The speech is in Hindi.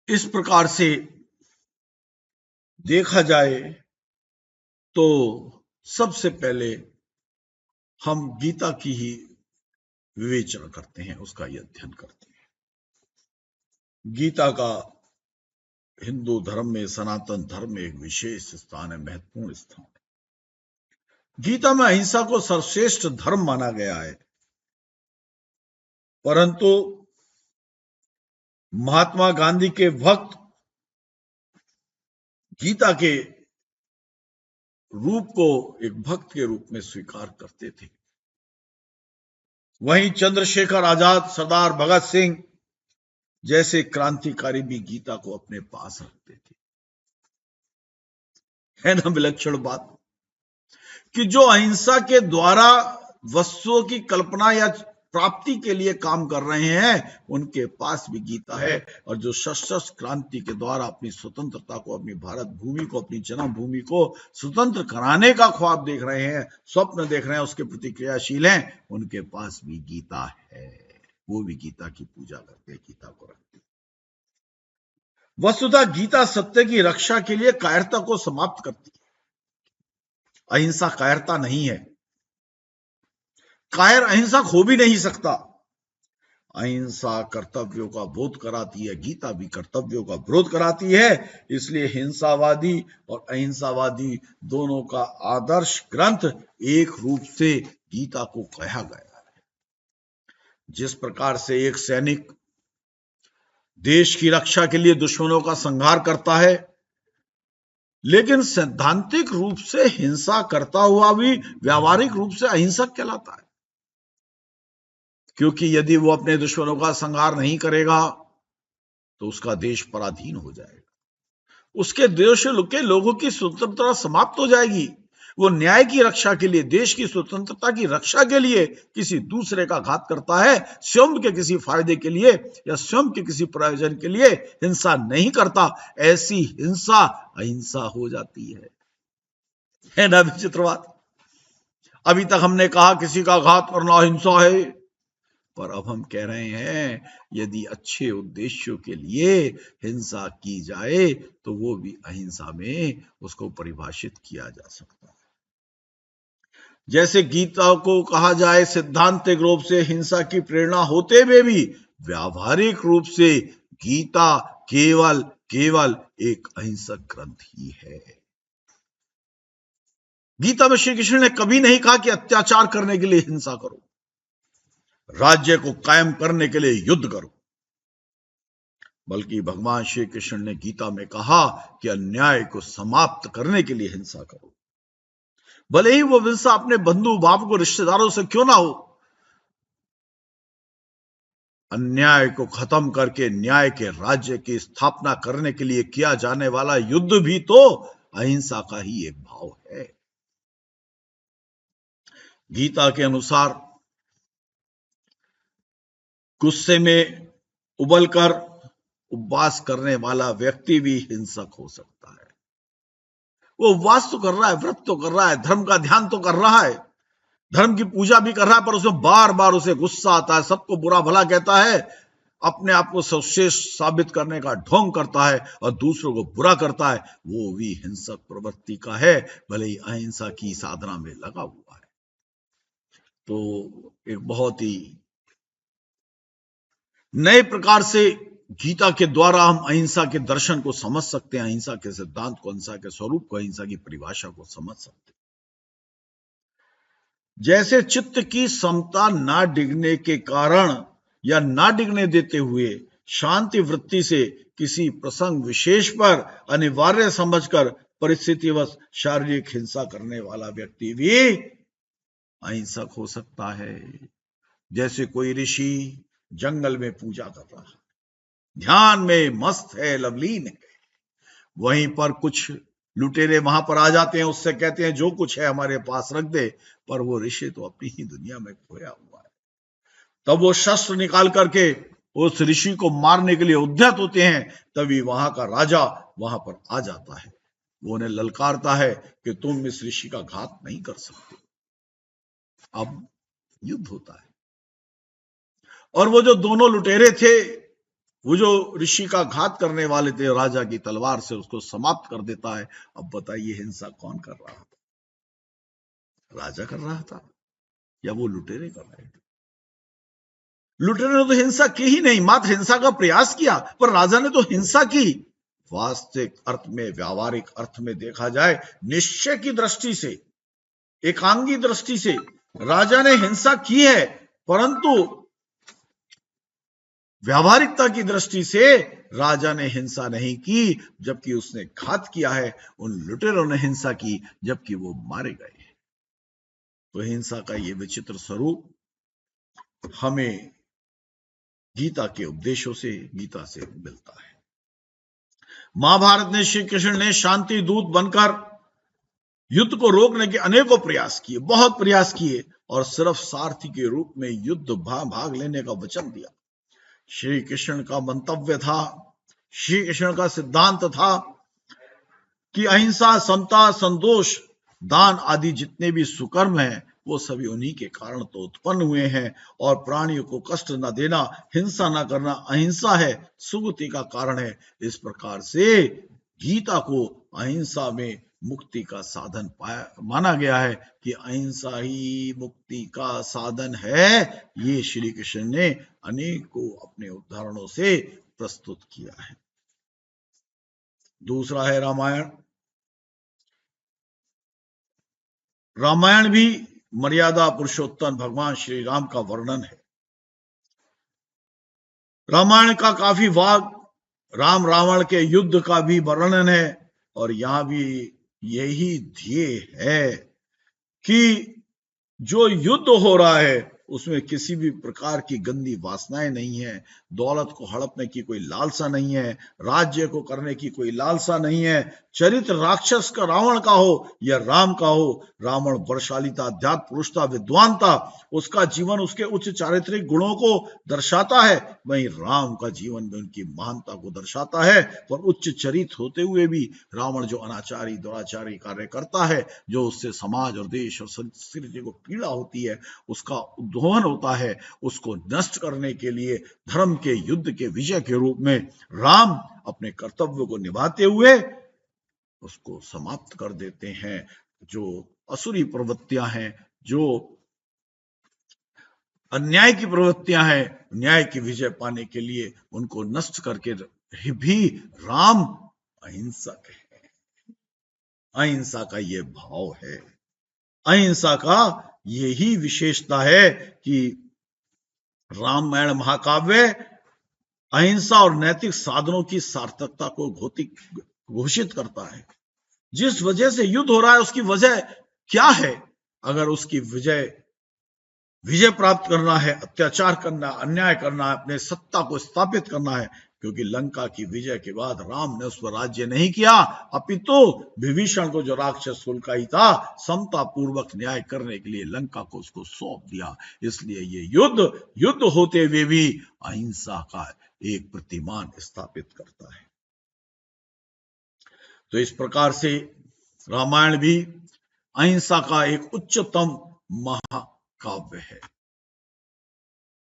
इस प्रकार से देखा जाए तो सबसे पहले हम गीता की ही विवेचना करते हैं, उसका ही अध्ययन करते हैं। गीता का हिंदू धर्म में, सनातन धर्म में एक विशेष स्थान है, महत्वपूर्ण स्थान है। गीता में अहिंसा को सर्वश्रेष्ठ धर्म माना गया है, परंतु महात्मा गांधी के भक्त गीता के रूप को एक भक्त के रूप में स्वीकार करते थे। वहीं चंद्रशेखर आजाद, सरदार भगत सिंह जैसे क्रांतिकारी भी गीता को अपने पास रखते थे। है ना विलक्षण बात, कि जो अहिंसा के द्वारा वस्तुओं की कल्पना या प्राप्ति के लिए काम कर रहे हैं, उनके पास भी गीता है। और जो सशस्त्र क्रांति के द्वारा अपनी स्वतंत्रता को, अपनी भारत भूमि को, अपनी जन्मभूमि को स्वतंत्र कराने का ख्वाब देख रहे हैं, स्वप्न देख रहे हैं, उसके प्रति क्रियाशील हैं, उनके पास भी गीता है। वो भी गीता की पूजा करते हैं, गीता को रखते हैं। वस्तुतः गीता सत्य की रक्षा के लिए कायरता को समाप्त करती है। अहिंसा कायरता नहीं है। कायर अहिंसक हो भी नहीं सकता। अहिंसा कर्तव्यों का बोध कराती है, गीता भी कर्तव्यों का विरोध कराती है। इसलिए हिंसावादी और अहिंसावादी दोनों का आदर्श ग्रंथ एक रूप से गीता को कहा गया है। जिस प्रकार से एक सैनिक देश की रक्षा के लिए दुश्मनों का संहार करता है, लेकिन सैद्धांतिक रूप से हिंसा करता हुआ भी व्यावहारिक रूप से अहिंसक कहलाता है, क्योंकि यदि वो अपने दुश्मनों का संहार नहीं करेगा तो उसका देश पराधीन हो जाएगा, उसके देश के लोगों की स्वतंत्रता समाप्त हो जाएगी। वो न्याय की रक्षा के लिए, देश की स्वतंत्रता की रक्षा के लिए किसी दूसरे का घात करता है, स्वयं के किसी फायदे के लिए या स्वयं के किसी प्रयोजन के लिए हिंसा नहीं करता। ऐसी हिंसा अहिंसा हो जाती है ना विचित्र बात। अभी तक हमने कहा किसी का घात करना अहिंसा है, पर अब हम कह रहे हैं यदि अच्छे उद्देश्यों के लिए हिंसा की जाए तो वो भी अहिंसा में उसको परिभाषित किया जा सकता है। जैसे गीता को कहा जाए सिद्धांतिक रूप से हिंसा की प्रेरणा होते हुए भी व्यावहारिक रूप से गीता केवल एक अहिंसक ग्रंथ ही है। गीता में श्री कृष्ण ने कभी नहीं कहा कि अत्याचार करने के लिए हिंसा करो, राज्य को कायम करने के लिए युद्ध करो, बल्कि भगवान श्री कृष्ण ने गीता में कहा कि अन्याय को समाप्त करने के लिए हिंसा करो। भले ही वो हिंसा अपने बंधु बाप को, रिश्तेदारों से क्यों ना हो। अन्याय को खत्म करके न्याय के राज्य की स्थापना करने के लिए किया जाने वाला युद्ध भी तो अहिंसा का ही एक भाव है। गीता के अनुसार गुस्से में उबलकर उपवास करने वाला व्यक्ति भी हिंसक हो सकता है। वो उपवास तो कर रहा है, व्रत तो कर रहा है, धर्म का ध्यान तो कर रहा है, धर्म की पूजा भी कर रहा है, पर उसमें बार बार उसे गुस्सा आता है, सबको बुरा भला कहता है, अपने आप को सर्वश्रेष्ठ साबित करने का ढोंग करता है और दूसरों को बुरा करता है। वो भी हिंसक प्रवृत्ति का है, भले ही अहिंसा की साधना में लगा हुआ है। तो एक बहुत ही नए प्रकार से गीता के द्वारा हम अहिंसा के दर्शन को समझ सकते हैं, अहिंसा के सिद्धांत को, अहिंसा के स्वरूप को, अहिंसा की परिभाषा को समझ सकते हैं। जैसे चित्त की समता ना डिगने के कारण या ना डिगने देते हुए शांति वृत्ति से किसी प्रसंग विशेष पर अनिवार्य समझकर परिस्थितिवश शारीरिक हिंसा करने वाला व्यक्ति भी अहिंसक हो सकता है। जैसे कोई ऋषि जंगल में पूजा कर रहा है, ध्यान में मस्त है, लवलीन है, वहीं पर कुछ लुटेरे वहां पर आ जाते हैं, उससे कहते हैं जो कुछ है हमारे पास रख दे, पर वो ऋषि तो अपनी ही दुनिया में खोया हुआ है। तब वो शस्त्र निकाल करके उस ऋषि को मारने के लिए उद्यत होते हैं, तभी वहां का राजा वहां पर आ जाता है। वो उन्हें ललकारता है कि तुम इस ऋषि का घात नहीं कर सकते। अब युद्ध होता है और वो जो दोनों लुटेरे थे वो जो ऋषि का घात करने वाले थे, राजा की तलवार से उसको समाप्त कर देता है। अब बताइए हिंसा कौन कर रहा था? राजा कर रहा था या वो लुटेरे कर रहे थे? लुटेरे ने तो हिंसा की ही नहीं, मात्र हिंसा का प्रयास किया, पर राजा ने तो हिंसा की। वास्तविक अर्थ में, व्यावहारिक अर्थ में देखा जाए, निश्चय की दृष्टि से, एकांगी दृष्टि से राजा ने हिंसा की है, परंतु व्यावहारिकता की दृष्टि से राजा ने हिंसा नहीं की, जबकि उसने घात किया है। उन लुटेरों ने हिंसा की, जबकि वो मारे गए। तो हिंसा का ये विचित्र स्वरूप हमें गीता के उपदेशों से, गीता से मिलता है। महाभारत में श्री कृष्ण ने शांति दूत बनकर युद्ध को रोकने के अनेकों प्रयास किए, बहुत प्रयास किए, और सिर्फ सारथी के रूप में युद्ध भाग लेने का वचन दिया। श्री कृष्ण का मंतव्य था, श्री कृष्ण का सिद्धांत था कि अहिंसा, समता, संतोष, दान आदि जितने भी सुकर्म हैं, वो सभी उन्हीं के कारण तो उत्पन्न हुए हैं, और प्राणियों को कष्ट न देना, हिंसा न करना अहिंसा है, सुगति का कारण है। इस प्रकार से गीता को अहिंसा में मुक्ति का साधन माना गया है, कि अहिंसा ही मुक्ति का साधन है। ये श्री कृष्ण ने अनेकों अपने उदाहरणों से प्रस्तुत किया है। दूसरा है रामायण। रामायण भी मर्यादा पुरुषोत्तम भगवान श्री राम का वर्णन है। रामायण का काफी भाग राम रावण के युद्ध का भी वर्णन है, और यहां भी यही ध्येय है कि जो युद्ध हो रहा है उसमें किसी भी प्रकार की गंदी वासनाएं नहीं है, दौलत को हड़पने की कोई लालसा नहीं है, राज्य को करने की कोई लालसा नहीं है। चरित्र राक्षस का, रावण का हो या राम का हो, रावण बलशालीता, अध्यात्म पुरुषता, विद्वानता, उसका जीवन उसके उच्च चारित्रिक गुणों को दर्शाता है, वहीं राम का जीवन में उनकी महानता को दर्शाता है। पर उच्च चरित्र होते हुए भी रावण जो अनाचारी, दुराचारी कार्य करता है, जो उससे समाज और देश और संस्कृति को पीड़ा होती है, उसका उद्भवन होता है, उसको नष्ट करने के लिए धर्म के युद्ध के विजय के रूप में राम अपने कर्तव्य को निभाते हुए उसको समाप्त कर देते हैं। जो असुरी प्रवृत्तियां हैं, जो अन्याय की प्रवृत्तियां हैं, न्याय की विजय पाने के लिए उनको नष्ट करके भी राम अहिंसक है। अहिंसा का ये भाव है, अहिंसा का यही विशेषता है कि रामायण महाकाव्य अहिंसा और नैतिक साधनों की सार्थकता को घोषित करता है। जिस वजह से युद्ध हो रहा है उसकी वजह क्या है? अगर उसकी विजय प्राप्त करना है, अत्याचार करना, अन्याय करना है, अपने सत्ता को स्थापित करना है, क्योंकि लंका की विजय के बाद राम ने उस पर राज्य नहीं किया, अपितु विभीषण को, जो राक्षस कुल का ही था, समता पूर्वक न्याय करने के लिए लंका को उसको सौंप दिया। इसलिए ये युद्ध होते हुए भी अहिंसा का एक प्रतिमान स्थापित करता है। तो इस प्रकार से रामायण भी अहिंसा का एक उच्चतम महाकाव्य है।